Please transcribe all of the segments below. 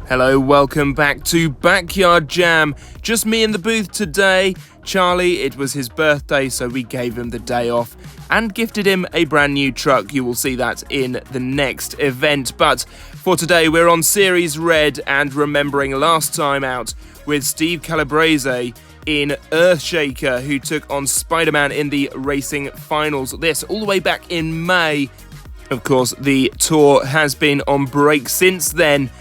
Hello, welcome back to Backyard Jam. Just me in the booth today. Charlie, it was his birthday, so we gave him the day off and gifted him a brand new truck. You will see that in the next event. But for today, we're on Series Red and remembering last time out with Steve Calabrese in Earthshaker, who took on Spider-Man in the racing finals. This all the way back in May. Of course, the tour has been on break since then.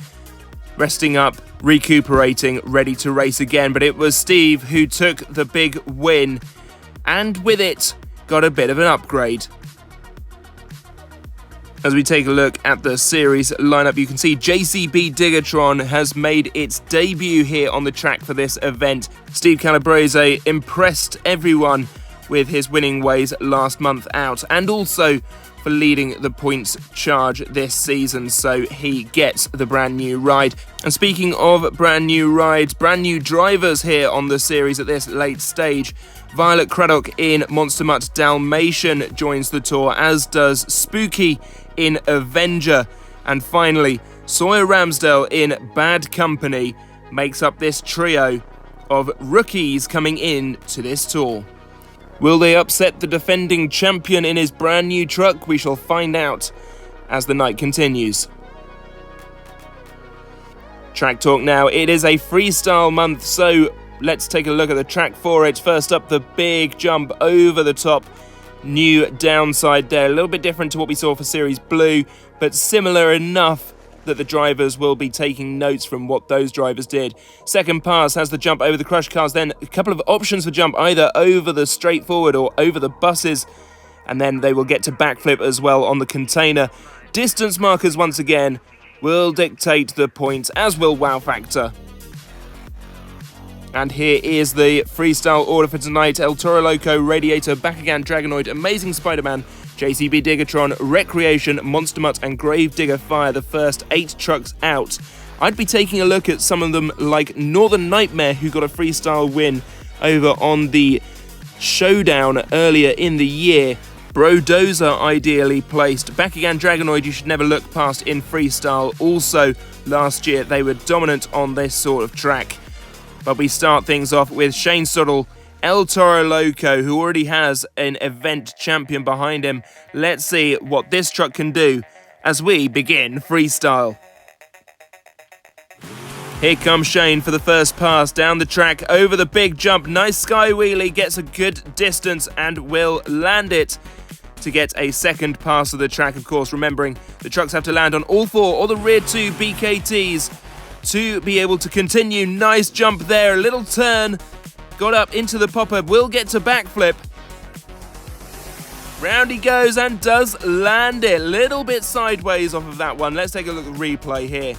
Resting up, recuperating, ready to race again. But it was Steve who took the big win, and with it, got a bit of an upgrade. As we take a look at the series lineup, you can see JCB Diggertron has made its debut here on the track for this event. Steve Calabrese impressed everyone with his winning ways last month out, and also for leading the points charge this season, so he gets the brand new ride. And speaking of brand new rides, brand new drivers here on the series at this late stage. Violet Craddock in Monster Mutt Dalmatian joins the tour, as does Spooky in Avenger. And finally, Sawyer Ramsdale in Bad Company makes up this trio of rookies coming in to this tour. Will they upset the defending champion in his brand new truck? We shall find out as the night continues. Track talk now. It is a freestyle month, so let's take a look at the track for it. First up, the big jump over the top. New downside there. A little bit different to what we saw for Series Blue, but similar enough that the drivers will be taking notes from what those drivers did. Second pass has the jump over the crush cars, then a couple of options for jump either over the straightforward or over the buses, and then they will get to backflip as well on the container. Distance markers once again will dictate the points, as will wow factor. And here is the freestyle order for tonight. El Toro Loco, Radiator, Boghog, Dragonoid, Amazing Spider-Man, JCB Diggertron, Recreation, Monster Mutt and Gravedigger fire the first 8 trucks out. I'd be taking a look at some of them like Northern Nightmare, who got a freestyle win over on the showdown earlier in the year. Brodozer ideally placed. Boghog and Dragonoid you should never look past in freestyle. Also last year they were dominant on this sort of track. But we start things off with Shane Suddle, El Toro Loco, who already has an event champion behind him. Let's see what this truck can do as we begin freestyle. Here comes Shane for the first pass down the track over the big jump. Nice sky wheelie, gets a good distance and will land it to get a second pass of the track. Of course, remembering the trucks have to land on all 4 or the rear 2 BKTs to be able to continue. Nice jump there, a little turn, got up into the popper, will get to backflip. Round he goes and does land it, little bit sideways off of that one. Let's take a look at the replay here.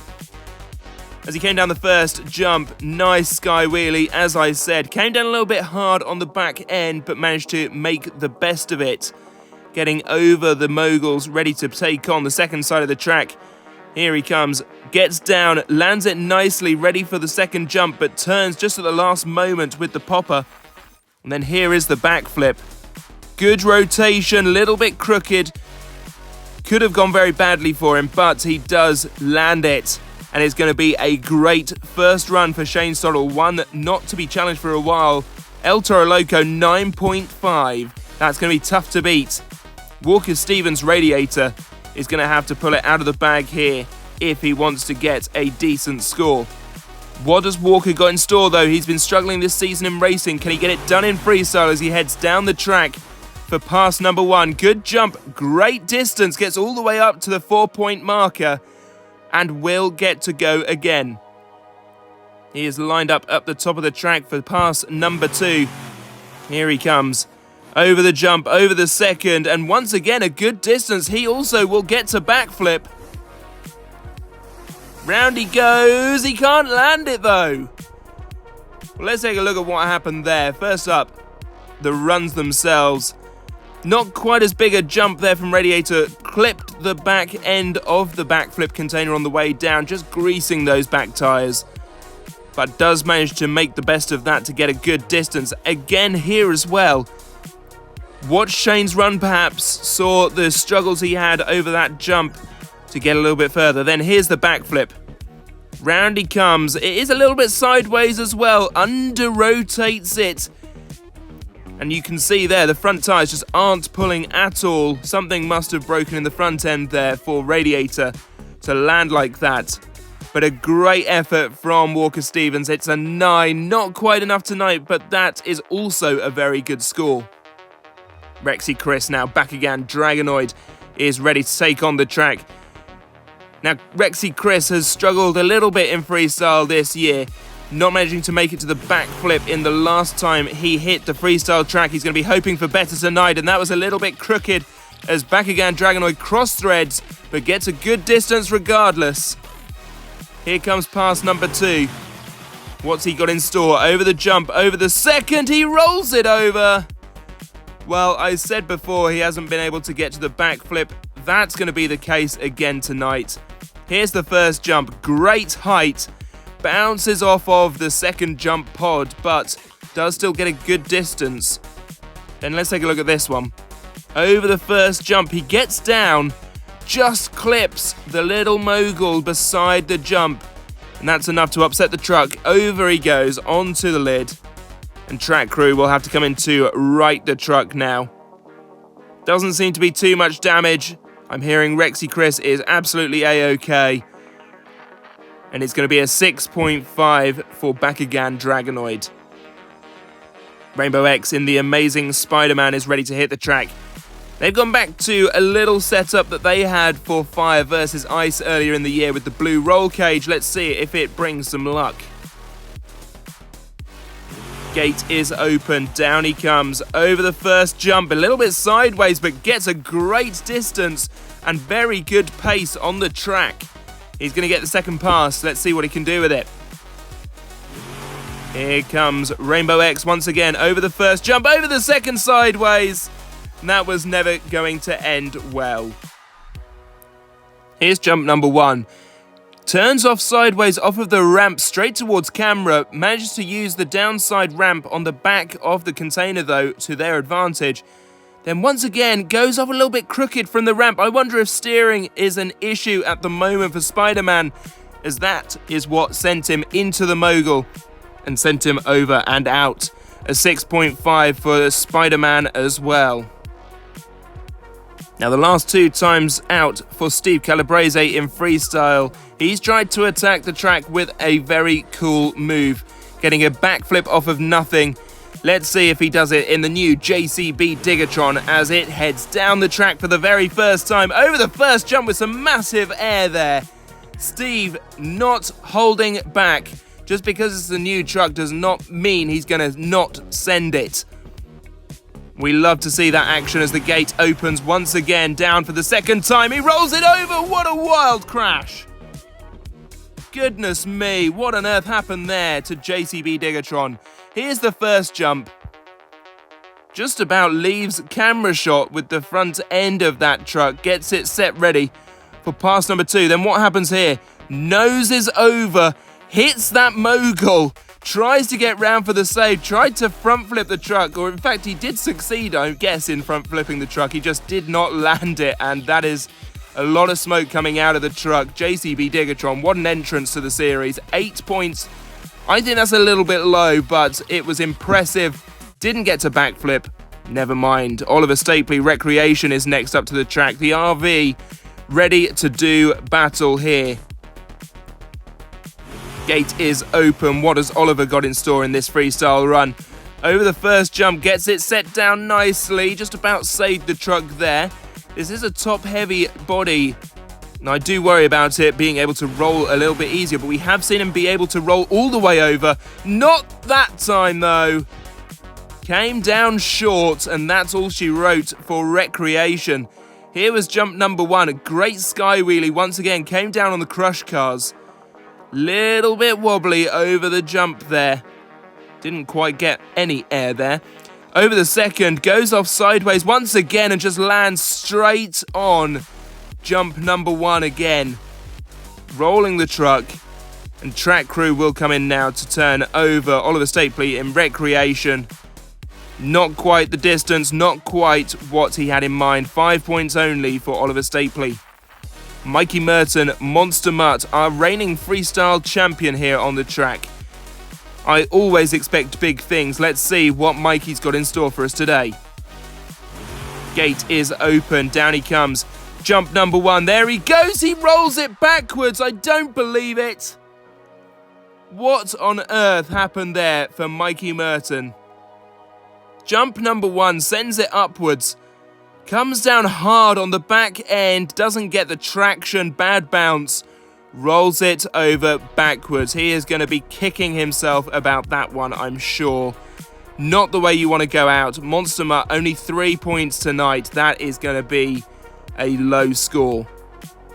As he came down the first jump, nice sky wheelie, as I said. Came down a little bit hard on the back end, but managed to make the best of it. Getting over the moguls, ready to take on the second side of the track. Here he comes, gets down, lands it nicely, ready for the second jump, but turns just at the last moment with the popper. And then here is the backflip. Good rotation, little bit crooked. Could have gone very badly for him, but he does land it. And it's going to be a great first run for Shane Stoddle, one not to be challenged for a while. El Toro Loco 9.5. That's going to be tough to beat. Walker Stevens Radiator is going to have to pull it out of the bag here if he wants to get a decent score. What does Walker got in store though? He's been struggling this season in racing. Can he get it done in freestyle as he heads down the track for pass number 1? Good jump, great distance, gets all the way up to the 4-point marker and will get to go again. He is lined up the top of the track for pass number 2. Here he comes. Over the jump, over the second, and once again a good distance. He also will get to backflip. Round he goes. He can't land it though. Well, let's take a look at what happened there. First up, the runs themselves. Not quite as big a jump there from Radiator. Clipped the back end of the backflip container on the way down, just greasing those back tyres. But does manage to make the best of that to get a good distance. Again here as well. Watch Shane's run perhaps, saw the struggles he had over that jump to get a little bit further. Then here's the backflip. Round he comes. It is a little bit sideways as well. Under-rotates it. And you can see there, the front tyres just aren't pulling at all. Something must have broken in the front end there for Radiator to land like that. But a great effort from Walker Stevens. It's a 9. Not quite enough tonight, but that is also a very good score. Rexy Chris now back again. Dragonoid is ready to take on the track. Now, Rexy Chris has struggled a little bit in freestyle this year, not managing to make it to the backflip in the last time he hit the freestyle track. He's going to be hoping for better tonight, and that was a little bit crooked as back again Dragonoid cross threads, but gets a good distance regardless. Here comes pass number 2. What's he got in store? Over the jump, over the second, he rolls it over. Well, I said before he hasn't been able to get to the backflip. That's going to be the case again tonight. Here's the first jump. Great height. Bounces off of the second jump pod, but does still get a good distance. Then let's take a look at this one. Over the first jump, he gets down, just clips the little mogul beside the jump. And that's enough to upset the truck. Over he goes, onto the lid. And track crew will have to come in to right the truck now. Doesn't seem to be too much damage. I'm hearing Rexy Chris is absolutely A-OK. And it's going to be a 6.5 for back again Dragonoid. Rainbow X in the Amazing Spider-Man is ready to hit the track. They've gone back to a little setup that they had for Fire versus Ice earlier in the year with the blue roll cage. Let's see if it brings some luck. Gate is open, down he comes, over the first jump, a little bit sideways, but gets a great distance and very good pace on the track. He's going to get the second pass, let's see what he can do with it. Here comes Rainbow X once again, over the first jump, over the second sideways. And that was never going to end well. Here's jump number 1. Turns off sideways off of the ramp straight towards camera, manages to use the downside ramp on the back of the container though to their advantage. Then once again goes off a little bit crooked from the ramp. I wonder if steering is an issue at the moment for Spider-Man, as that is what sent him into the mogul and sent him over and out. A 6.5 for Spider-Man as well. Now the last 2 times out for Steve Calabrese in freestyle, he's tried to attack the track with a very cool move, getting a backflip off of nothing. Let's see if he does it in the new JCB Diggertron as it heads down the track for the very first time. Over the first jump with some massive air there. Steve not holding back. Just because it's a new truck does not mean he's going to not send it. We love to see that action as the gate opens once again, down for the second time. He rolls it over. What a wild crash. Goodness me, what on earth happened there to JCB Diggertron? Here's the first jump. Just about leaves camera shot with the front end of that truck. Gets it set ready for pass number 2. Then what happens here? Noses over, hits that mogul. Tries to get round for the save, tried to front flip the truck, or in fact he did succeed, I guess, in front flipping the truck. He just did not land it, and that is a lot of smoke coming out of the truck. JCB Diggertron, what an entrance to the series. 8 points. I think that's a little bit low, but it was impressive. Didn't get to backflip. Never mind. Oliver Stapley Recreation is next up to the track. The RV ready to do battle here. Gate is open. What has Oliver got in store in this freestyle run? Over the first jump, gets it set down nicely. Just about saved the truck there. This is a top-heavy body. And I do worry about it being able to roll a little bit easier, but we have seen him be able to roll all the way over. Not that time, though. Came down short, and that's all she wrote for Recreation. Here was jump number 1. A great sky wheelie once again. Came down on the crush cars. Little bit wobbly over the jump there. Didn't quite get any air there. Over the second, goes off sideways once again and just lands straight on jump number 1 again. Rolling the truck, and track crew will come in now to turn over Oliver Stapley in Recreation. Not quite the distance, not quite what he had in mind. 5 points only for Oliver Stapley. Mikey Merton, Monster Mutt, our reigning freestyle champion here on the track. I always expect big things. Let's see what Mikey's got in store for us today. Gate is open. Down he comes. Jump number 1. There he goes. He rolls it backwards. I don't believe it. What on earth happened there for Mikey Merton? Jump number 1 sends it upwards. Comes down hard on the back end. Doesn't get the traction. Bad bounce. Rolls it over backwards. He is going to be kicking himself about that one, I'm sure. Not the way you want to go out. Monster Mutt, only 3 points tonight. That is going to be a low score.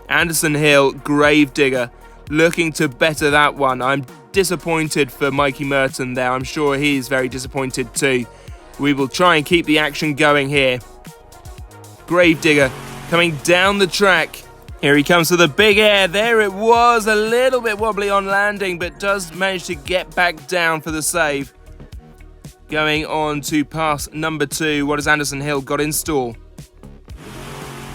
Anderson Hill, Gravedigger, looking to better that one. I'm disappointed for Mikey Merton there. I'm sure he's very disappointed too. We will try and keep the action going here. Gravedigger coming down the track. Here he comes to the big air. There it was. A little bit wobbly on landing, but does manage to get back down for the save. Going on to pass number 2. What has Anderson Hill got in store?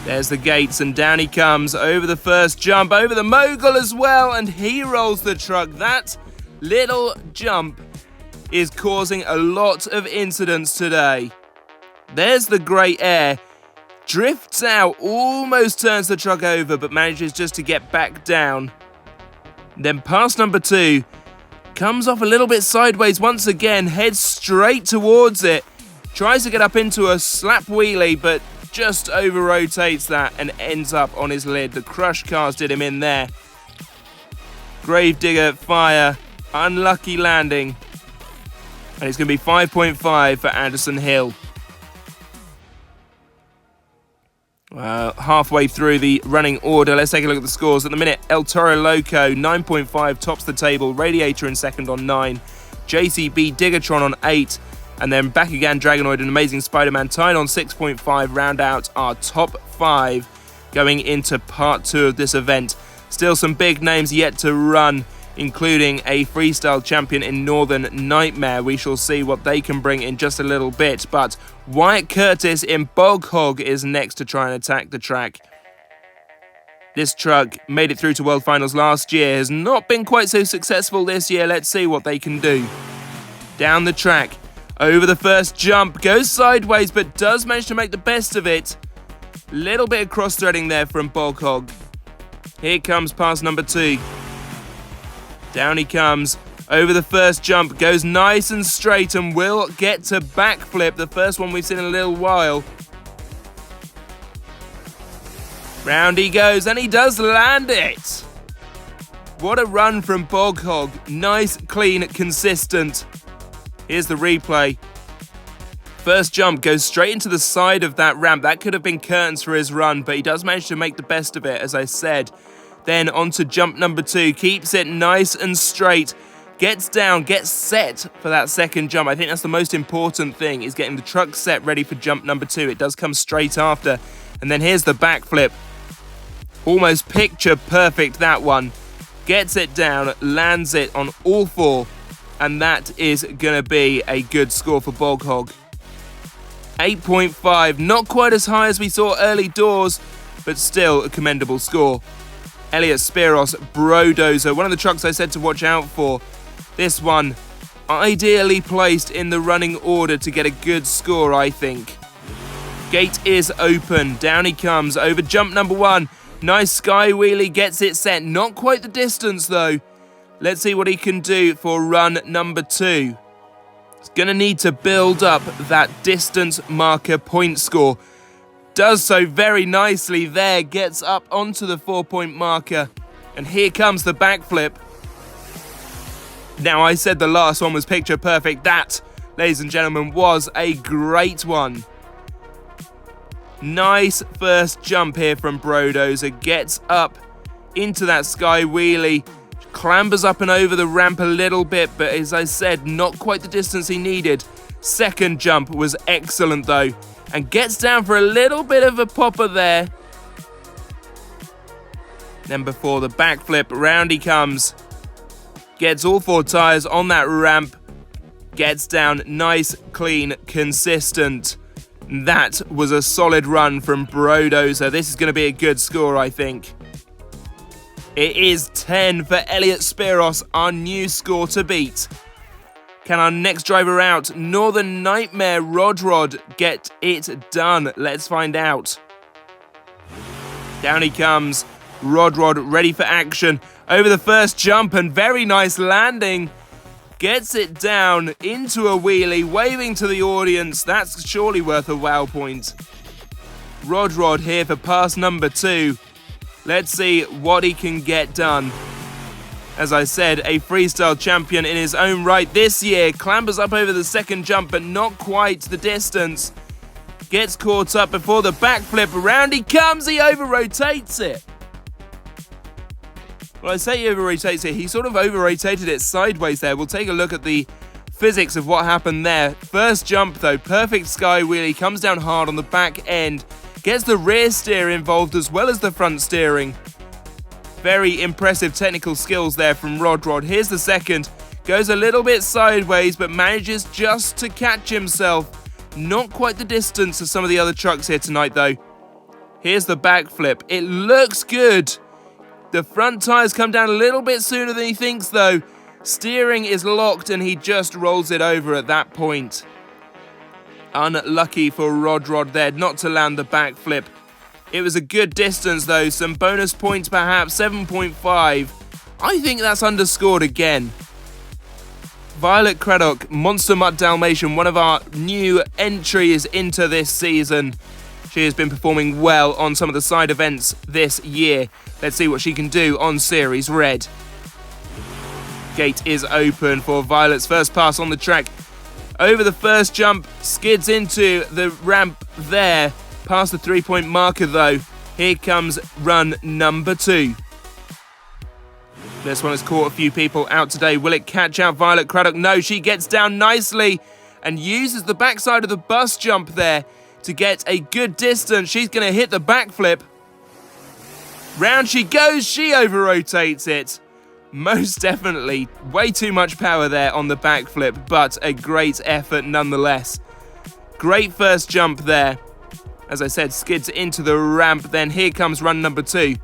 There's the gates, and down he comes over the first jump, over the mogul as well, and he rolls the truck. That little jump is causing a lot of incidents today. There's the great air. Drifts out, almost turns the truck over, but manages just to get back down. Then pass number 2. Comes off a little bit sideways once again, heads straight towards it. Tries to get up into a slap wheelie, but just over-rotates that and ends up on his lid. The crush cars did him in there. Gravedigger fire, unlucky landing. And it's going to be 5.5 for Anderson Hill. Halfway through the running order, let's take a look at the scores. At the minute, El Toro Loco, 9.5, tops the table. Radiator in second on 9. JCB Diggertron on 8. And then Back Again, Dragonoid and Amazing Spider-Man tied on 6.5. Round out our top 5 going into part 2 of this event. Still some big names yet to run, including a freestyle champion in Northern Nightmare. We shall see what they can bring in just a little bit. But Wyatt Curtis in Boghog is next to try and attack the track. This truck made it through to World Finals last year. Has not been quite so successful this year. Let's see what they can do. Down the track. Over the first jump. Goes sideways but does manage to make the best of it. Little bit of cross-threading there from Boghog. Here comes pass number 2. Down he comes, over the first jump, goes nice and straight and will get to backflip, the first one we've seen in a little while. Round he goes, and he does land it. What a run from Boghog. Nice, clean, consistent. Here's the replay. First jump goes straight into the side of that ramp. That could have been curtains for his run, but he does manage to make the best of it, as I said. Then on to jump number 2. Keeps it nice and straight. Gets down, gets set for that second jump. I think that's the most important thing, is getting the truck set ready for jump number 2. It does come straight after. And then here's the backflip. Almost picture perfect, that one. Gets it down, lands it on all 4. And that is going to be a good score for Boghog. 8.5, not quite as high as we saw early doors, but still a commendable score. Elliot Spiros, Brodozer, one of the trucks I said to watch out for. This one, ideally placed in the running order to get a good score, I think. Gate is open, down he comes, over jump number 1. Nice sky wheelie, gets it set, not quite the distance though. Let's see what he can do for run number 2. He's going to need to build up that distance marker point score. Does so very nicely there, gets up onto the 4-point marker. And here comes the backflip. Now, I said the last one was picture perfect. That, ladies and gentlemen, was a great one. Nice first jump here from Brodozer. Gets up into that sky wheelie. Clambers up and over the ramp a little bit, but as I said, not quite the distance he needed. Second jump was excellent though, and gets down for a little bit of a popper there. Then before the backflip, round he comes. Gets all 4 tyres on that ramp. Gets down, nice, clean, consistent. That was a solid run from Brodozer. This is going to be a good score, I think. It is 10 for Elliot Spiros, our new score to beat. Can our next driver out, Northern Nightmare Rod, get it done? Let's find out. Down he comes. Rod ready for action. Over the first jump and very nice landing. Gets it down into a wheelie, waving to the audience. That's surely worth a wow point. Rod here for pass number 2. Let's see what he can get done. As I said, a freestyle champion in his own right this year. Clambers up over the second jump, but not quite the distance. Gets caught up before the backflip. Around he comes, he over-rotates it. Well, I say he over-rotates it, he sort of over-rotated it sideways there. We'll take a look at the physics of what happened there. First jump though, perfect sky wheelie, comes down hard on the back end. Gets the rear steer involved as well as the front steering. Very impressive technical skills there from Rod. Here's the second. Goes a little bit sideways, but manages just to catch himself. Not quite the distance of some of the other trucks here tonight though. Here's the backflip. It looks good. The front tyres come down a little bit sooner than he thinks though. Steering is locked and he just rolls it over at that point. Unlucky for Rod there not to land the backflip. It was a good distance though, some bonus points perhaps, 7.5. I think that's underscored again. Violet Craddock, Monster Mutt Dalmatian, one of our new entries into this season. She has been performing well on some of the side events this year. Let's see what she can do on Series Red. Gate is open for Violet's first pass on the track. Over the first jump, skids into the ramp there. Past the 3-point marker though. Here comes run number 2. This one has caught a few people out today. Will it catch out Violet Craddock? No, she gets down nicely and uses the backside of the bus jump there to get a good distance. She's going to hit the backflip. Round she goes. She over-rotates it. Most definitely. Way too much power there on the backflip, but a great effort nonetheless. Great first jump there. As I said, skids into the ramp. Then here comes run number 2.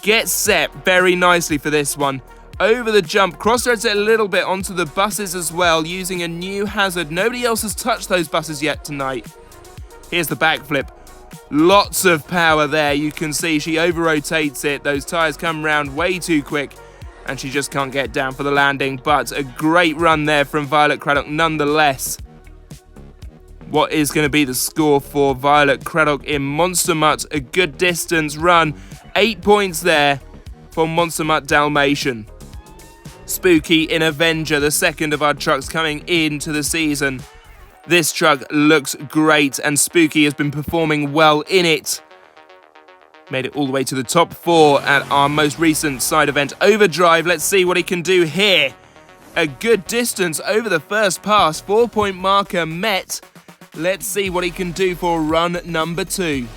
Gets set very nicely for this one. Over the jump, crossroads it a little bit onto the buses as well, using a new hazard. Nobody else has touched those buses yet tonight. Here's the backflip. Lots of power there. You can see she over-rotates it. Those tyres come round way too quick, and she just can't get down for the landing. But a great run there from Violet Craddock nonetheless. What is going to be the score for Violet Craddock in Monster Mutt? A good distance run. 8 points there for Monster Mutt Dalmatian. Spooky in Avenger, the second of our trucks coming into the season. This truck looks great and Spooky has been performing well in it. Made it all the way to the top 4 at our most recent side event, Overdrive. Let's see what he can do here. A good distance over the first pass, 4-point marker met. Let's see what he can do for run number 2.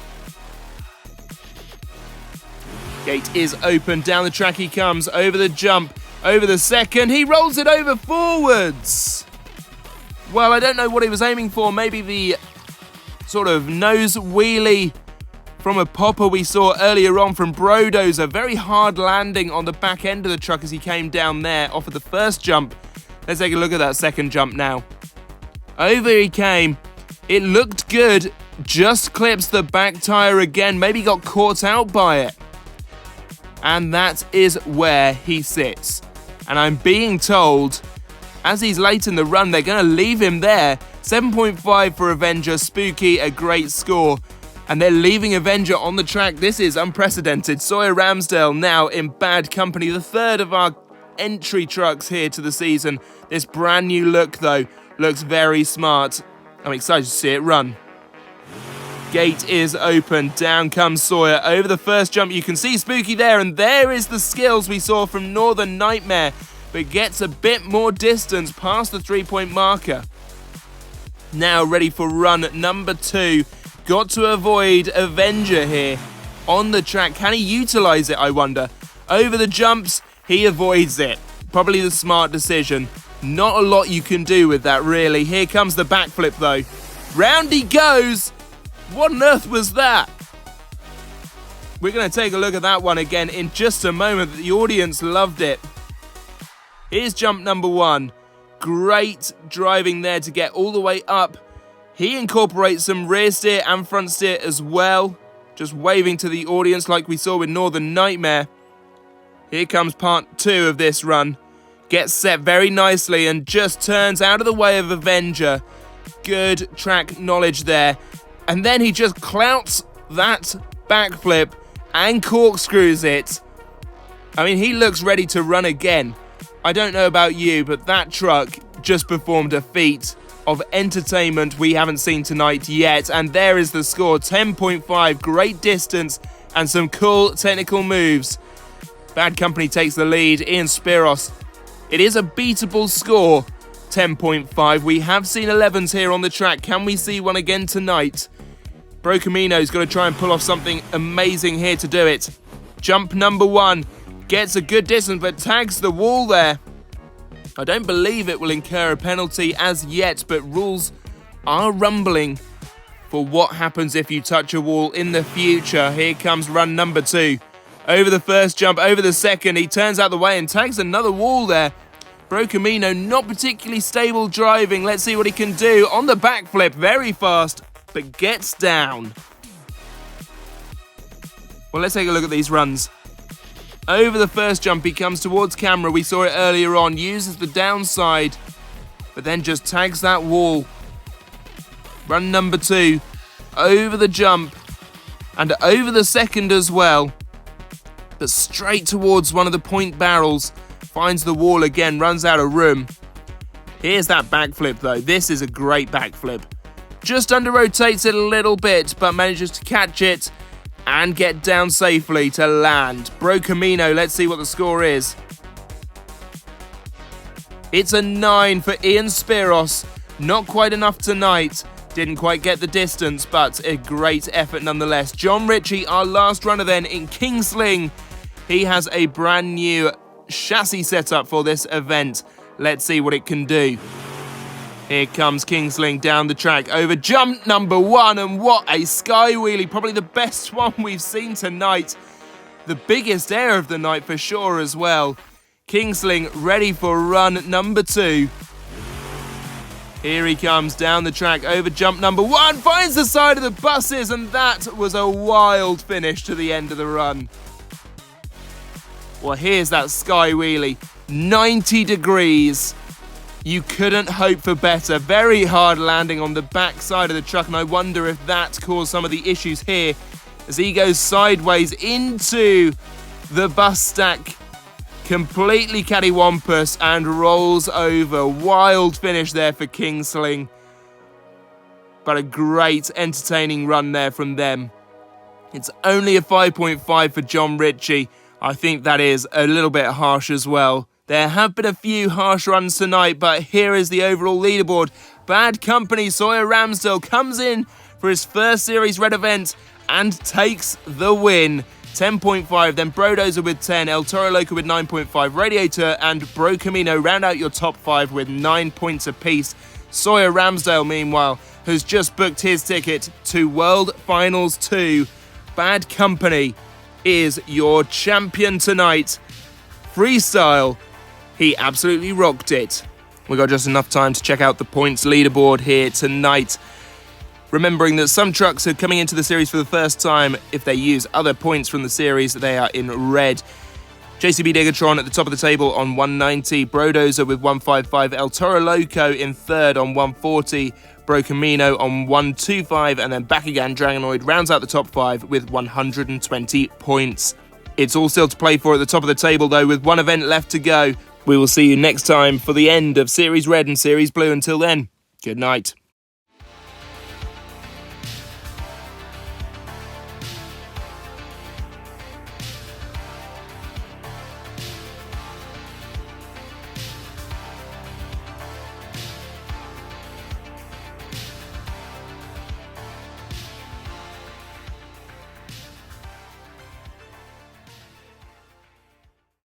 Gate is open, down the track he comes, over the jump, over the second, he rolls it over forwards. Well, I don't know what he was aiming for, maybe the sort of nose wheelie from a popper we saw earlier on from Brodozer. Very hard landing on the back end of the truck as he came down there off of the first jump. Let's take a look at that second jump now. Over he came, it looked good, just clips the back tyre again, maybe got caught out by it. And that is where he sits. And I'm being told, as he's late in the run, they're going to leave him there. 7.5 for Avenger. Spooky, a great score. And they're leaving Avenger on the track. This is unprecedented. Sawyer Ramsdale now in bad company. The third of our entry trucks here to the season. This brand new look, though, looks very smart. I'm excited to see it run. Gate is open, down comes Sawyer. Over the first jump, you can see Spooky there, and there is the skills we saw from Northern Nightmare, but gets a bit more distance past the 3-point marker. Now ready for run number 2. Got to avoid Avenger here on the track. Can he utilize it, I wonder? Over the jumps, he avoids it. Probably the smart decision. Not a lot you can do with that, really. Here comes the backflip, though. Round he goes. What on earth was that? We're going to take a look at that one again in just a moment. The audience loved it. Here's jump number 1. Great driving there to get all the way up. He incorporates some rear steer and front steer as well. Just waving to the audience like we saw with Northern Nightmare. Here comes part 2 of this run. Gets set very nicely and just turns out of the way of Avenger. Good track knowledge there. And then he just clouts that backflip and corkscrews it. I mean, he looks ready to run again. I don't know about you, but that truck just performed a feat of entertainment we haven't seen tonight yet. And there is the score, 10.5, great distance and some cool technical moves. Bad Company takes the lead, Ian Spiros. It is a beatable score, 10.5. We have seen 11s here on the track. Can we see one again tonight? Brocamino's got to try and pull off something amazing here to do it. Jump number 1. Gets a good distance, but tags the wall there. I don't believe it will incur a penalty as yet, but rules are rumbling for what happens if you touch a wall in the future. Here comes run number 2. Over the first jump, over the second, he turns out the way and tags another wall there. Brocamino not particularly stable driving. Let's see what he can do on the backflip, very fast, but gets down. Well, let's take a look at these runs. Over the first jump, he comes towards camera. We saw it earlier on. Uses the downside, but then just tags that wall. Run number 2. Over the jump and over the second as well. But straight towards one of the point barrels. Finds the wall again. Runs out of room. Here's that backflip though. This is a great backflip. Just under rotates it a little bit, but manages to catch it and get down safely to land. Brocamino, let's see what the score is. It's a 9 for Ian Spiros. Not quite enough tonight. Didn't quite get the distance, but a great effort nonetheless. John Ritchie, our last runner then in Kingsling. He has a brand new chassis setup for this event. Let's see what it can do. Here comes Kingsling down the track over jump number 1, and what a sky wheelie, probably the best one we've seen tonight. The biggest air of the night for sure as well. Kingsling ready for run number 2. Here he comes down the track over jump number 1, finds the side of the buses, and that was a wild finish to the end of the run. Well, here's that sky wheelie, 90 degrees. You couldn't hope for better. Very hard landing on the back side of the truck, and I wonder if that caused some of the issues here as he goes sideways into the bus stack. Completely cattywampus and rolls over. Wild finish there for Kingsling. But a great entertaining run there from them. It's only a 5.5 for John Ritchie. I think that is a little bit harsh as well. There have been a few harsh runs tonight, but here is the overall leaderboard. Bad Company, Sawyer Ramsdale comes in for his first Series Red event and takes the win. 10.5, then Brodozer with 10, El Toro Loco with 9.5, Radiator and Brocamino round out your top 5 with 9 points apiece. Sawyer Ramsdale, meanwhile, has just booked his ticket to World Finals 2. Bad Company is your champion tonight. Freestyle, he absolutely rocked it. We got just enough time to check out the points leaderboard here tonight. Remembering that some trucks are coming into the series for the first time. If they use other points from the series, they are in red. JCB Digatron at the top of the table on 190. Brodozer with 155. El Toro Loco in third on 140. Brocamino on 125. And then Back Again Dragonoid rounds out the top 5 with 120 points. It's all still to play for at the top of the table, though, with one event left to go. We will see you next time for the end of Series Red and Series Blue. Until then, good night.